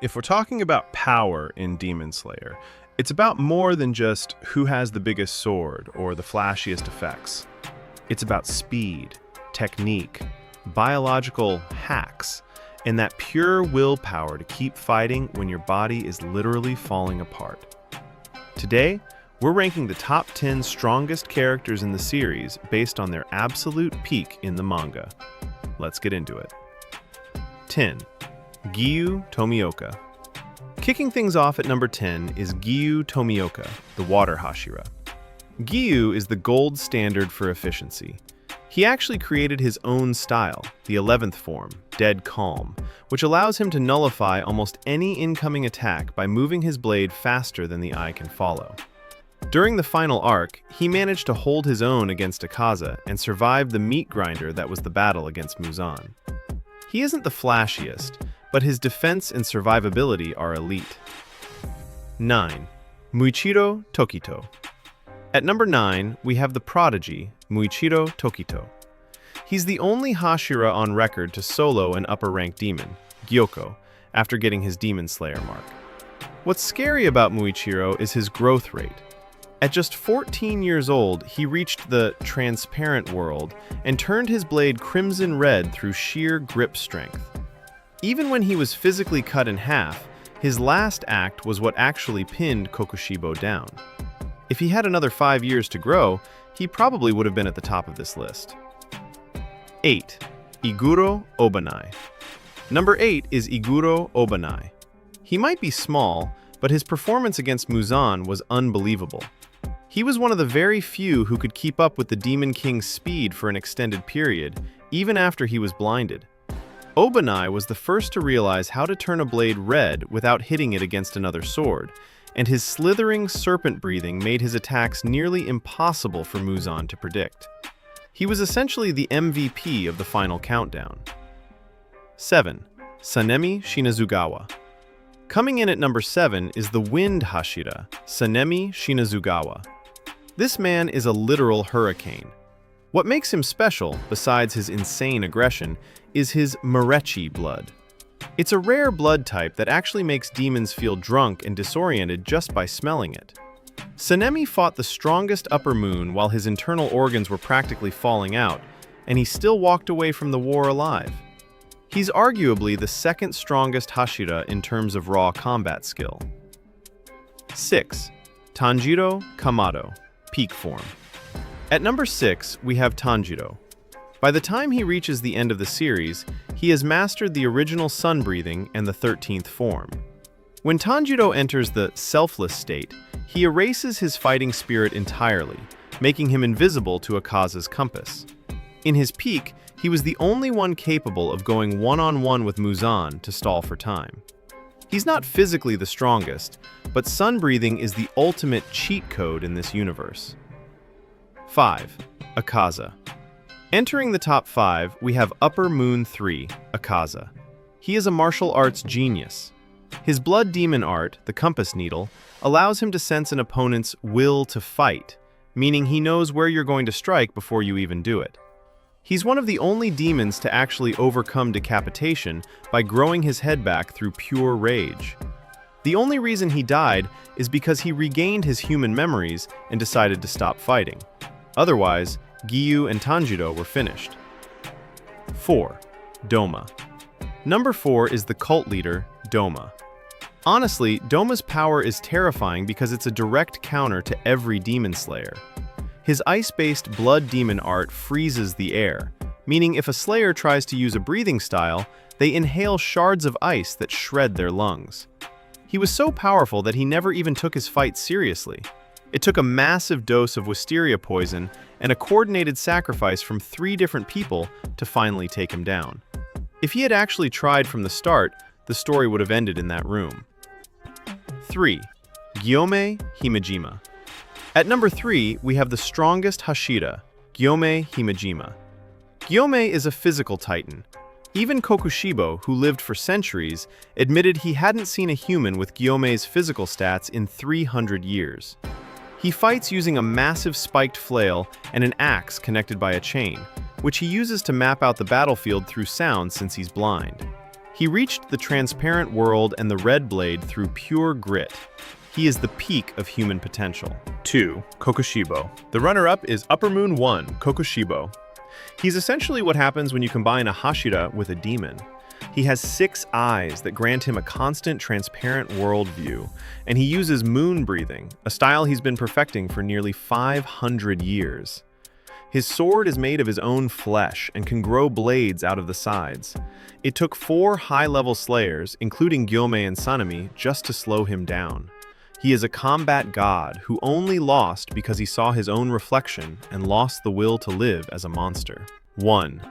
If we're talking about power in Demon Slayer, it's about more than just who has the biggest sword or the flashiest effects. It's about speed, technique, biological hacks, and that pure willpower to keep fighting when your body is literally falling apart. Today, we're ranking the top 10 strongest characters in the series based on their absolute peak in the manga. Let's get into it. 10. Giyu Tomioka. Kicking things off at number 10 is Giyu Tomioka, the Water Hashira. Giyu is the gold standard for efficiency. He actually created his own style, the 11th form, Dead Calm, which allows him to nullify almost any incoming attack by moving his blade faster than the eye can follow. During the final arc, he managed to hold his own against Akaza and survived the meat grinder that was the battle against Muzan. He isn't the flashiest, but his defense and survivability are elite. 9. Muichiro Tokito. At number 9, we have the prodigy, Muichiro Tokito. He's the only Hashira on record to solo an upper-ranked demon, Gyoko, after getting his Demon Slayer mark. What's scary about Muichiro is his growth rate. At just 14 years old, he reached the transparent world and turned his blade crimson red through sheer grip strength. Even when he was physically cut in half, his last act was what actually pinned Kokushibo down. If he had another 5 years to grow, he probably would have been at the top of this list. 8. Iguro Obanai. Number 8 is Iguro Obanai. He might be small, but his performance against Muzan was unbelievable. He was one of the very few who could keep up with the Demon King's speed for an extended period, even after he was blinded. Obanai was the first to realize how to turn a blade red without hitting it against another sword, and his slithering serpent breathing made his attacks nearly impossible for Muzan to predict. He was essentially the MVP of the final countdown. 7. Sanemi Shinazugawa. Coming in at number 7 is the Wind Hashira, Sanemi Shinazugawa. This man is a literal hurricane. What makes him special, besides his insane aggression, is his Marechi blood. It's a rare blood type that actually makes demons feel drunk and disoriented just by smelling it. Sanemi fought the strongest upper moon while his internal organs were practically falling out, and he still walked away from the war alive. He's arguably the second strongest Hashira in terms of raw combat skill. 6. Tanjiro Kamado, peak form. At number 6, we have Tanjiro. By the time he reaches the end of the series, he has mastered the original sun breathing and the 13th form. When Tanjiro enters the selfless state, he erases his fighting spirit entirely, making him invisible to Akaza's compass. In his peak, he was the only one capable of going one-on-one with Muzan to stall for time. He's not physically the strongest, but sun breathing is the ultimate cheat code in this universe. 5. Akaza. Entering the top 5, we have Upper Moon 3, Akaza. He is a martial arts genius. His blood demon art, the compass needle, allows him to sense an opponent's will to fight, meaning he knows where you're going to strike before you even do it. He's one of the only demons to actually overcome decapitation by growing his head back through pure rage. The only reason he died is because he regained his human memories and decided to stop fighting. Otherwise, Giyu and Tanjiro were finished. 4. Doma. Number 4 is the cult leader, Doma. Honestly, Doma's power is terrifying because it's a direct counter to every demon slayer. His ice-based blood demon art freezes the air, meaning if a slayer tries to use a breathing style, they inhale shards of ice that shred their lungs. He was so powerful that he never even took his fight seriously. It took a massive dose of wisteria poison and a coordinated sacrifice from 3 different people to finally take him down. If he had actually tried from the start, the story would have ended in that room. 3. Gyome Himejima. At number 3, we have the strongest Hashira, Gyome Himejima. Gyome is a physical titan. Even Kokushibo, who lived for centuries, admitted he hadn't seen a human with Gyome's physical stats in 300 years. He fights using a massive spiked flail and an axe connected by a chain, which he uses to map out the battlefield through sound since he's blind. He reached the transparent world and the red blade through pure grit. He is the peak of human potential. 2. Kokushibo. The runner-up is Upper Moon 1, Kokushibo. He's essentially what happens when you combine a Hashira with a demon. He has 6 eyes that grant him a constant, transparent worldview, and he uses moon breathing, a style he's been perfecting for nearly 500 years. His sword is made of his own flesh and can grow blades out of the sides. It took 4 high-level slayers, including Gyomei and Sanemi, just to slow him down. He is a combat god who only lost because he saw his own reflection and lost the will to live as a monster. 1.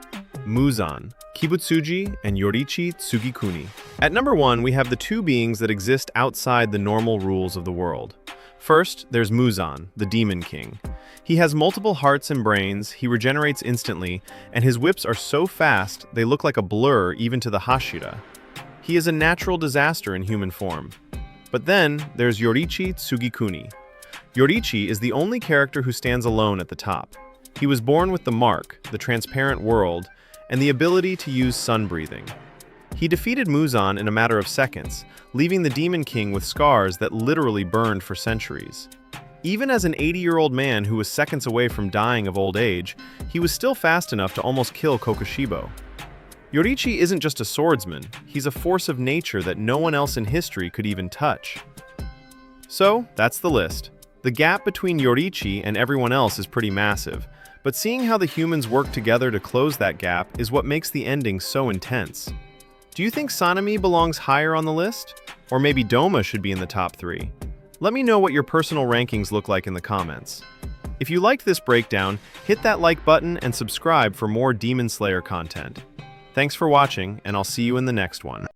Muzan, Kibutsuji, and Yoriichi Tsugikuni. At number 1, we have the 2 beings that exist outside the normal rules of the world. First, there's Muzan, the Demon King. He has multiple hearts and brains, he regenerates instantly, and his whips are so fast they look like a blur even to the Hashira. He is a natural disaster in human form. But then, there's Yoriichi Tsugikuni. Yoriichi is the only character who stands alone at the top. He was born with the mark, the transparent world, and the ability to use sun breathing. He defeated Muzan in a matter of seconds, leaving the Demon King with scars that literally burned for centuries. Even as an 80-year-old man who was seconds away from dying of old age, he was still fast enough to almost kill Kokushibo. Yoriichi isn't just a swordsman, he's a force of nature that no one else in history could even touch. So, that's the list. The gap between Yoriichi and everyone else is pretty massive, but seeing how the humans work together to close that gap is what makes the ending so intense. Do you think Sanemi belongs higher on the list? Or maybe Doma should be in the top 3? Let me know what your personal rankings look like in the comments. If you liked this breakdown, hit that like button and subscribe for more Demon Slayer content. Thanks for watching, and I'll see you in the next one.